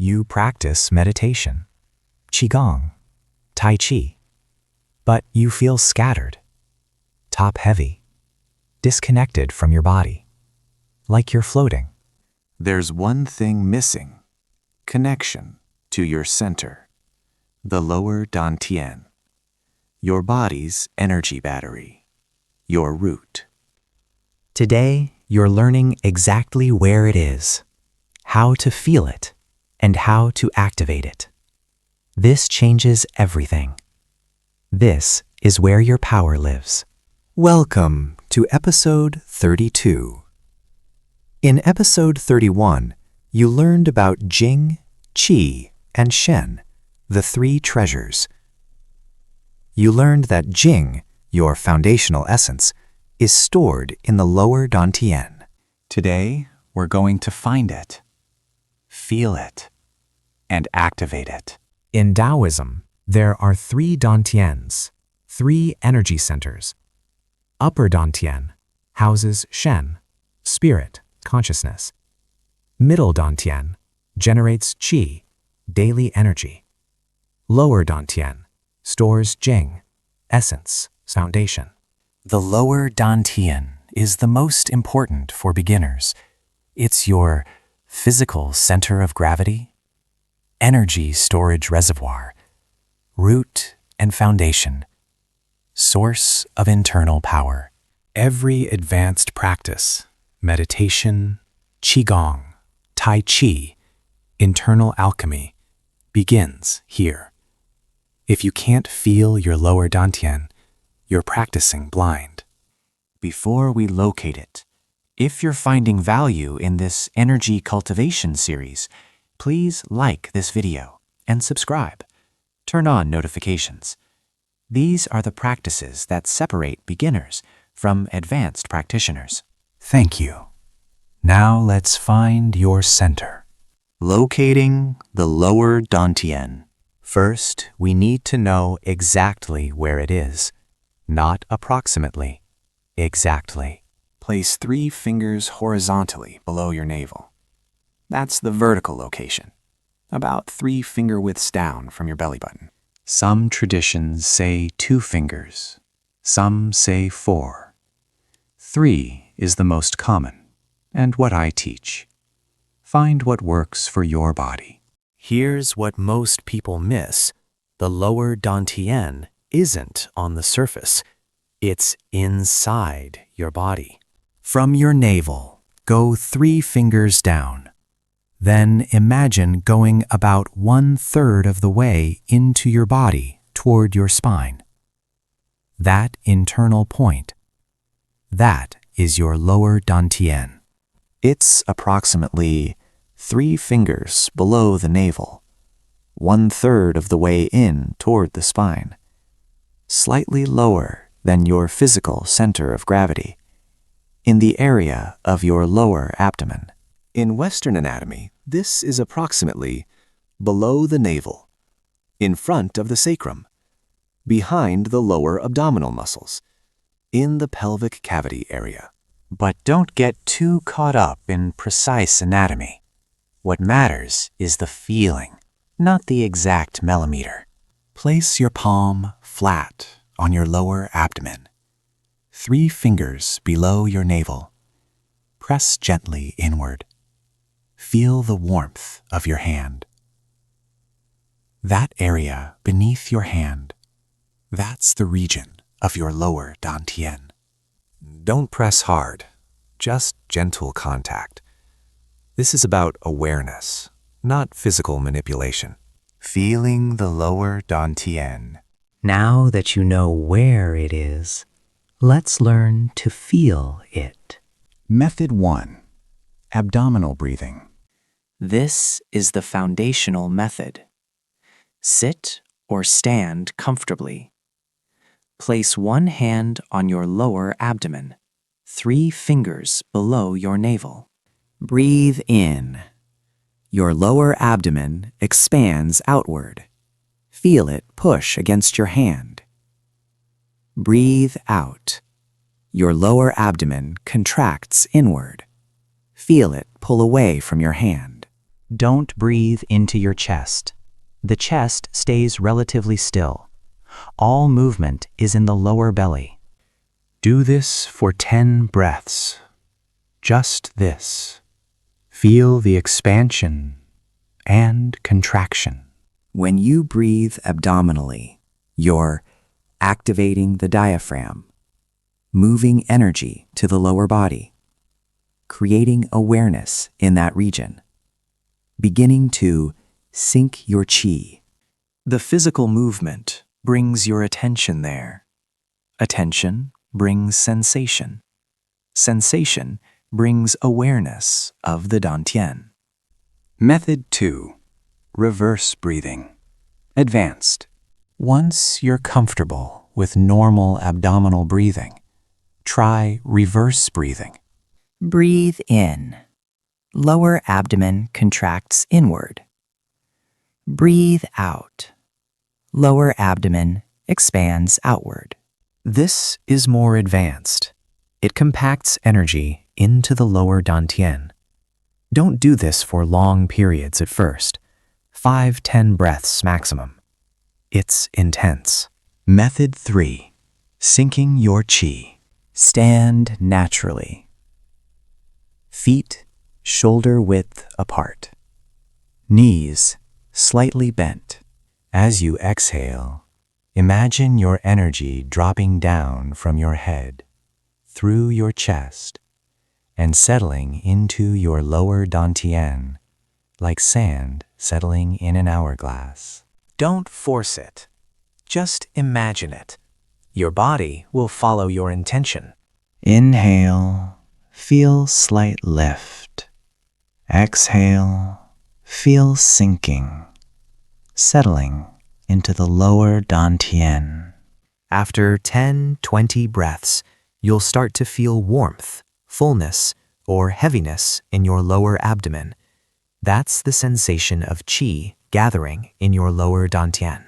You practice meditation, Qigong, Tai Chi, but you feel scattered, top-heavy, disconnected from your body, like you're floating. There's one thing missing: connection to your center, the Lower Dantian, your body's energy battery, your root. Today, you're learning exactly where it is, how to feel it, and how to activate it. This changes everything. This is where your power lives. Welcome to episode 32. In episode 31, you learned about Jing, Qi, and Shen, the three treasures. You learned that Jing, your foundational essence, is stored in the Lower Dantian. Today, we're going to find it, feel it, and activate it. In Daoism, there are 3 Dantians, 3 energy centers. Upper Dantian houses Shen, spirit, consciousness. Middle Dantian generates Qi, daily energy. Lower Dantian stores Jing, essence, foundation. The Lower Dantian is the most important for beginners. It's your physical center of gravity, energy storage reservoir, root and foundation, source of internal power. Every advanced practice, meditation, Qigong, Tai Chi, internal alchemy, begins here. If you can't feel your Lower Dantian, you're practicing blind. Before we locate it, if you're finding value in this energy cultivation series, please like this video and subscribe. Turn on notifications. These are the practices that separate beginners from advanced practitioners. Thank you. Now let's find your center. Locating the Lower Dantian. First, we need to know exactly where it is, not approximately, exactly. Place 3 fingers horizontally below your navel. That's the vertical location, about 3 finger widths down from your belly button. Some traditions say 2 fingers, some say 4. 3 is the most common, and what I teach. Find what works for your body. Here's what most people miss. The Lower Dantian isn't on the surface. It's inside your body. From your navel, go 3 fingers down. Then imagine going about 1/3 of the way into your body toward your spine. That internal point, that is your Lower Dantian. It's approximately 3 fingers below the navel, 1/3 of the way in toward the spine, slightly lower than your physical center of gravity, in the area of your lower abdomen. In Western anatomy, this is approximately below the navel, in front of the sacrum, behind the lower abdominal muscles, in the pelvic cavity area. But don't get too caught up in precise anatomy. What matters is the feeling, not the exact millimeter. Place your palm flat on your lower abdomen, 3 fingers below your navel. Press gently inward. Feel the warmth of your hand. That area beneath your hand, that's the region of your Lower Dantian. Don't press hard, just gentle contact. This is about awareness, not physical manipulation. Feeling the Lower Dantian. Now that you know where it is, let's learn to feel it. Method 1. Abdominal breathing. This is the foundational method. Sit or stand comfortably. Place 1 hand on your lower abdomen, 3 fingers below your navel. Breathe in. Your lower abdomen expands outward. Feel it push against your hand. Breathe out. Your lower abdomen contracts inward. Feel it pull away from your hand. Don't breathe into your chest. The chest stays relatively still. All movement is in the lower belly. Do this for 10 breaths. Just this. Feel the expansion and contraction. When you breathe abdominally, you're activating the diaphragm, moving energy to the lower body, creating awareness in that region, beginning to sync your qi. The physical movement brings your attention there. Attention brings sensation. Sensation brings awareness of the Dantian. Method 2. Reverse breathing. Advanced. Once you're comfortable with normal abdominal breathing, try reverse breathing. Breathe in. Lower abdomen contracts inward. Breathe out. Lower abdomen expands outward. This is more advanced. It compacts energy into the lower dantian. Don't do this for long periods at first. 5-10 breaths maximum. It's intense. Method 3. Syncing your qi. Stand naturally. Feet shoulder width apart. Knees slightly bent. As you exhale, imagine your energy dropping down from your head, through your chest, and settling into your lower dantian, like sand settling in an hourglass. Don't force it. Just imagine it. Your body will follow your intention. Inhale, feel slight lift. Exhale, feel sinking, settling into the lower dantian. After 10-20 breaths, you'll start to feel warmth, fullness, or heaviness in your lower abdomen. That's the sensation of qi gathering in your lower dantian.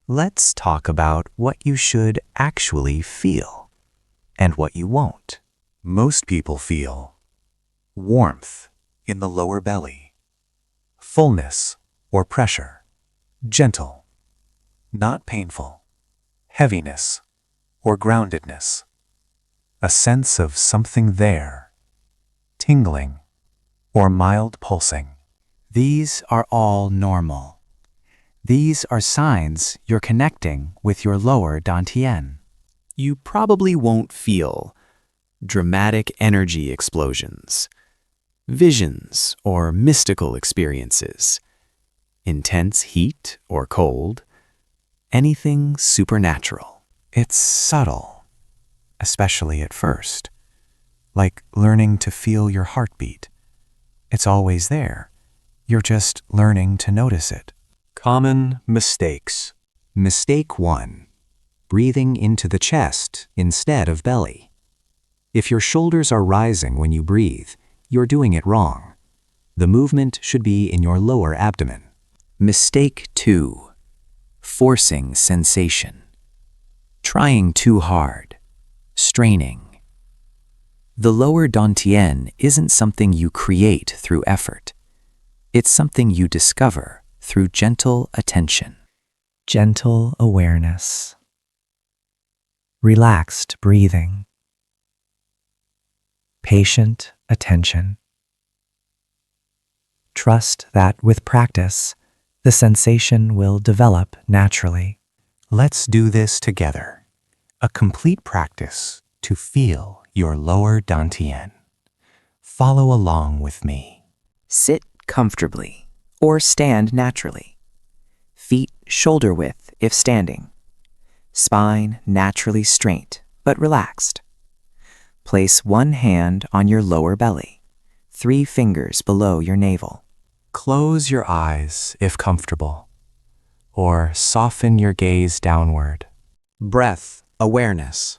Let's talk about what you should actually feel and what you won't. Most people feel warmth in the lower belly, fullness or pressure, gentle, not painful, heaviness or groundedness, a sense of something there, tingling or mild pulsing. These are all normal. These are signs you're connecting with your lower dantian. You probably won't feel dramatic energy explosions, visions or mystical experiences, intense heat or cold, anything supernatural. It's subtle, especially at first, like learning to feel your heartbeat. It's always there. You're just learning to notice it. Common mistakes. Mistake 1. Breathing into the chest instead of belly. If your shoulders are rising when you breathe, you're doing it wrong. The movement should be in your lower abdomen. Mistake 2. Forcing sensation. Trying too hard. Straining. The lower dantian isn't something you create through effort. It's something you discover through gentle attention. Gentle awareness. Relaxed breathing. Patient attention. Trust that with practice, the sensation will develop naturally. Let's do this together. A complete practice to feel your lower dantian. Follow along with me. Sit comfortably or stand naturally. Feet shoulder width if standing. Spine naturally straight but relaxed. Place one hand on your lower belly, 3 fingers below your navel. Close your eyes if comfortable, or soften your gaze downward. Breath awareness.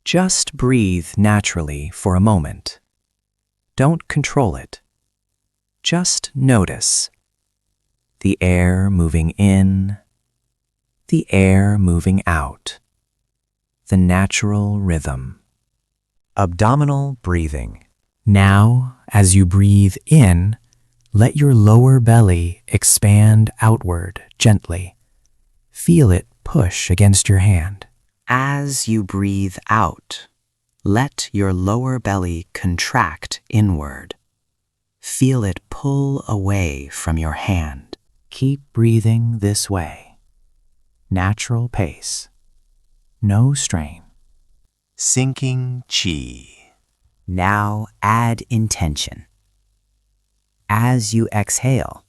Just breathe naturally for a moment. Don't control it. Just notice the air moving in, the air moving out, the natural rhythm. Abdominal breathing. Now, as you breathe in, Let your lower belly expand outward gently. Feel it push against your hand. As you breathe out, let your lower belly contract inward. Feel it pull away from your hand. Keep breathing this way. Natural pace. No strain. Sinking Qi. Now add intention. As you exhale,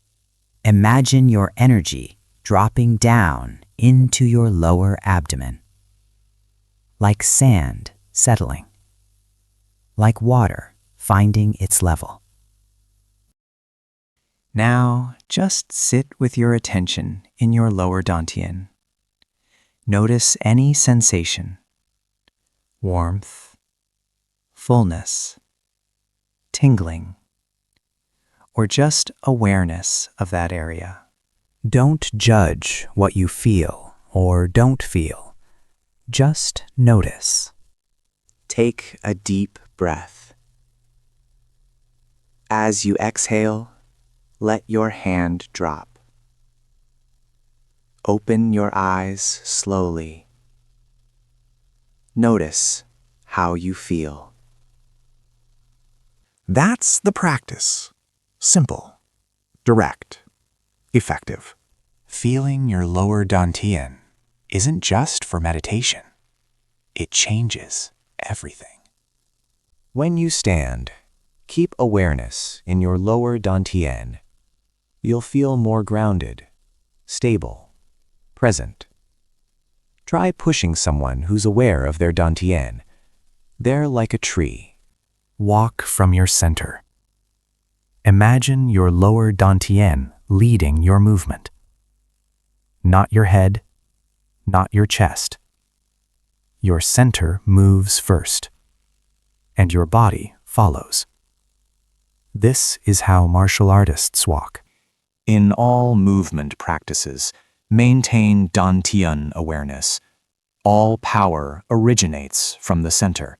imagine your energy dropping down into your lower abdomen. Like sand settling. Like water finding its level. Now, just sit with your attention in your lower dantian. Notice any sensation, warmth, fullness, tingling, or just awareness of that area. Don't judge what you feel or don't feel. Just notice. Take a deep breath. As you exhale, let your hand drop. Open your eyes slowly. Notice how you feel. That's the practice. Simple, direct, effective. Feeling your lower dantian isn't just for meditation. It changes everything. When you stand, keep awareness in your lower dantian. You'll feel more grounded, stable, present. Try pushing someone who's aware of their dantian. They're like a tree. Walk from your center. Imagine your lower dantian leading your movement. Not your head, not your chest. Your center moves first, and your body follows. This is how martial artists walk. In all movement practices, maintain dantian awareness. All power originates from the center.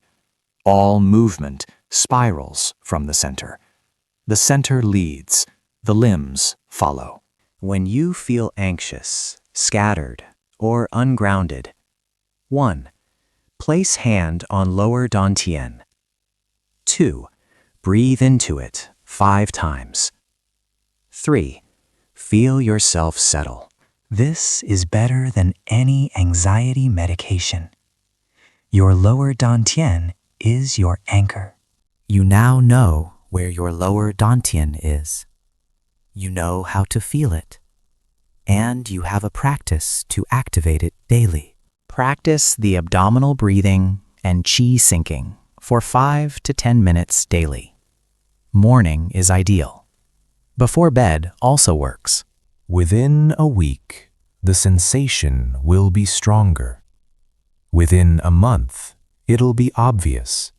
All movement spirals from the center. The center leads, the limbs follow. When you feel anxious, scattered, or ungrounded, 1. Place hand on lower dantian. 2. Breathe into it 5 times. 3. Feel yourself settle. This is better than any anxiety medication. Your lower dantian is your anchor. You now know where your lower dantian is. You know how to feel it. And you have a practice to activate it daily. Practice the abdominal breathing and qi sinking for 5 to 10 minutes daily. Morning is ideal. Before bed also works. Within a week, the sensation will be stronger. Within a month, it'll be obvious.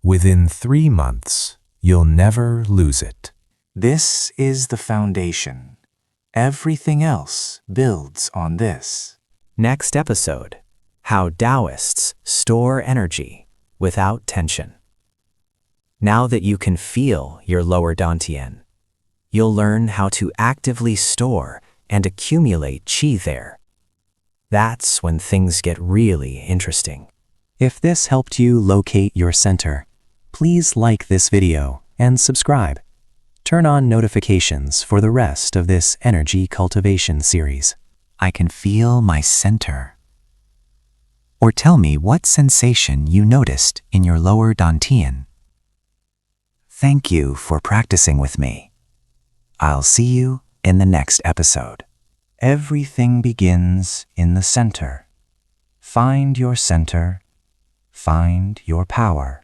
Within 3 months, you'll never lose it. This is the foundation. Everything else builds on this. Next episode, how Daoists store energy without tension. Now that you can feel your lower dantian, you'll learn how to actively store and accumulate qi there. That's when things get really interesting. If this helped you locate your center, please like this video and subscribe. Turn on notifications for the rest of this energy cultivation series. I can feel my center. Or tell me what sensation you noticed in your lower dantian. Thank you for practicing with me. I'll see you in the next episode. Everything begins in the center. Find your center. Find your power.